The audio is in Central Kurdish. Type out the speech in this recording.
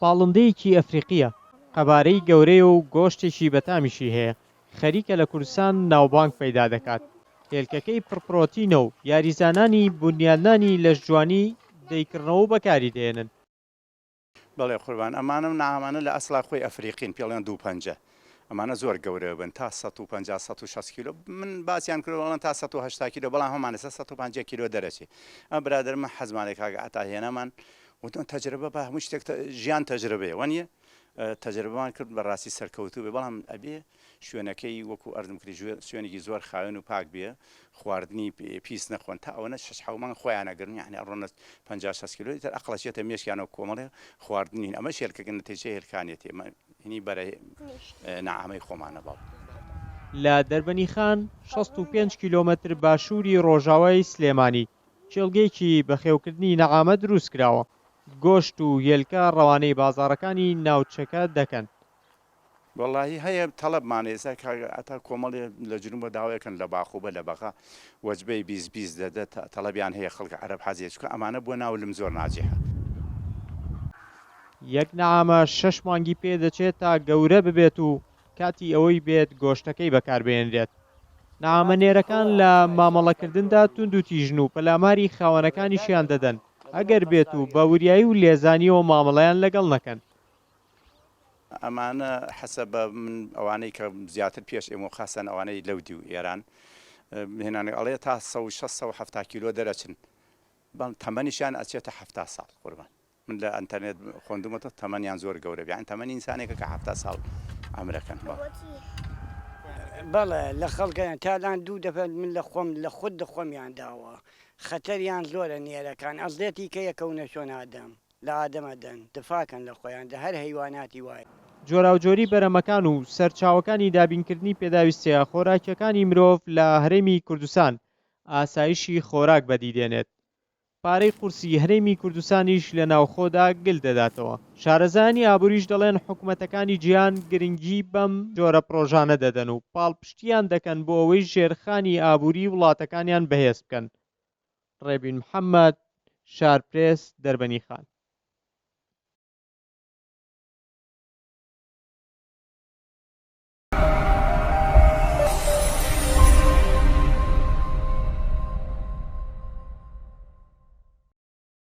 باڵندەیەکی ئەفریقیە، قەبارەی گەورەیە و گۆشتێکی بەتامیشی هەیە. خەریکە لە کوردستان ناوبانگ پەیدا دەکات. هێلکەکەی پڕپڕۆتینە و یاریزانانی بنیادنانی لەشجوانی دەیکردنەوە بەکاری دێنن. بەڵێ قوربان ئەمانە نامانە لە ئەسڵا خۆی ئەفریقین پێڵیان 250 ئەمانە زۆر گەورە بن تا 150-160 کیلۆ من باسییان کردوەڵەن تا 180 کیلۆ بەڵام هەمانە 150 کیلۆ دەرەچێ ئەم برادرمە حەزمانێک کاگە ئاتا هێنەمان وتون تەجربە بە هەموو شتێک ژیان تەجربەیە وانە تەجربەمان کرد بە ڕاستی سەرکەوتوو بێ بەڵام ئەبێ شوێنەکەی وەکو ئەردم کردی شوێنێکی زۆر خاوێن و پاک بێ خواردنی پیس نەخۆن تا ئەوەنە 6 حومان خۆیانەگرن یعنی ڕۆنە 50 کیلۆ تر ئەقلەچێتە مێشکیانەوە کۆمەڵێ خواردنین ئەمە شێرکەکە نەتیجە هێلکانێتی هینی بەرە نەعامەی خۆمانە باو. لە دەربەنیخان 65 کیلۆمەتر باشووری ڕۆژاوای سلێمانی چێڵگەیەکی بەخێوکردنی نەعامە دروست کراوە. گۆشت و هێلکە ڕەوانەی بازاڕەکانی ناوچەکە دەکەن. واللهی هەیە تەڵەبمانە ئێستا ئەتا کۆمەڵێ لە جنوبە داوایەکەن لە باخوبە لە بەخا وەجبەی 20 دەدەت تەڵەبیان هەیە خەڵکە عەرەب حەزیە چکە ئەمانە بۆ ناولم زۆر ناجیحە. یەک نەعامە 6 مانگی پێ دەچێت تا گەورە ببێت و کاتی ئەوەی بێت گۆشتەکەی بەکاربهێنرێت. نەعامەنێرەکان لە مامەڵەکردندا تونند و تیژن و پەلاماری خاوەنەکانیشیان دەدەن ئەگەر بێت و بە وریایی و لێزانیەوە مامەڵەیان لەگەڵ نەکەن. ئەمانە حەسە بە من ئەوانەی کە زیاتر پێش ئێمە خاسەن ئەوانەی لەودی و ئێران هێنانێک ئەڵێ تا 670 کیلۆ دەرەچن بەڵام تەمەنیشیان ئەچێتە 70 ساڵ قوربان من لە ئەنتەرنێت خوێندومەتە تەمەنیان زۆر گەورە بیان تەمەنی ئینسانێکە کە 70 ساڵ ئەمرەکەن. بەڵێ لە خەڵکیان تالان دوو دەفەت من لە خۆم لە خود دەخۆمیان داوە خەتەریان زۆرە نێرەکان ئەزلێتی کە یەکەونە شۆن ئادەم لە ئادەمەدەن دفاکەن لە خۆیان دە هەر حیواناتی وایە. جۆراوجۆری بەرەمەکان و سەرچاوەکانی دابینکردنی پێداویستەیە خۆراکیەکانی مرۆڤ لە هەرێمی کوردستان ئاسایشی خۆراک بەدیدێنێت. پارەی قورسی هەرێمی کوردستانیش لە ناوخۆدا گل دەداتەوە. شارەزانی ئابووریش دەڵێن حکوومەتەکانی جیهان گرنگی بەم جۆرە پرۆژانە دەدەن و پاڵپشتیان دەکەن بۆ ئەوەی ژێرخانی ئابووری وڵاتەکانیان بەهێز بکەن. ڕێبین محەممەد، شارپرێس، دەربەنیخان.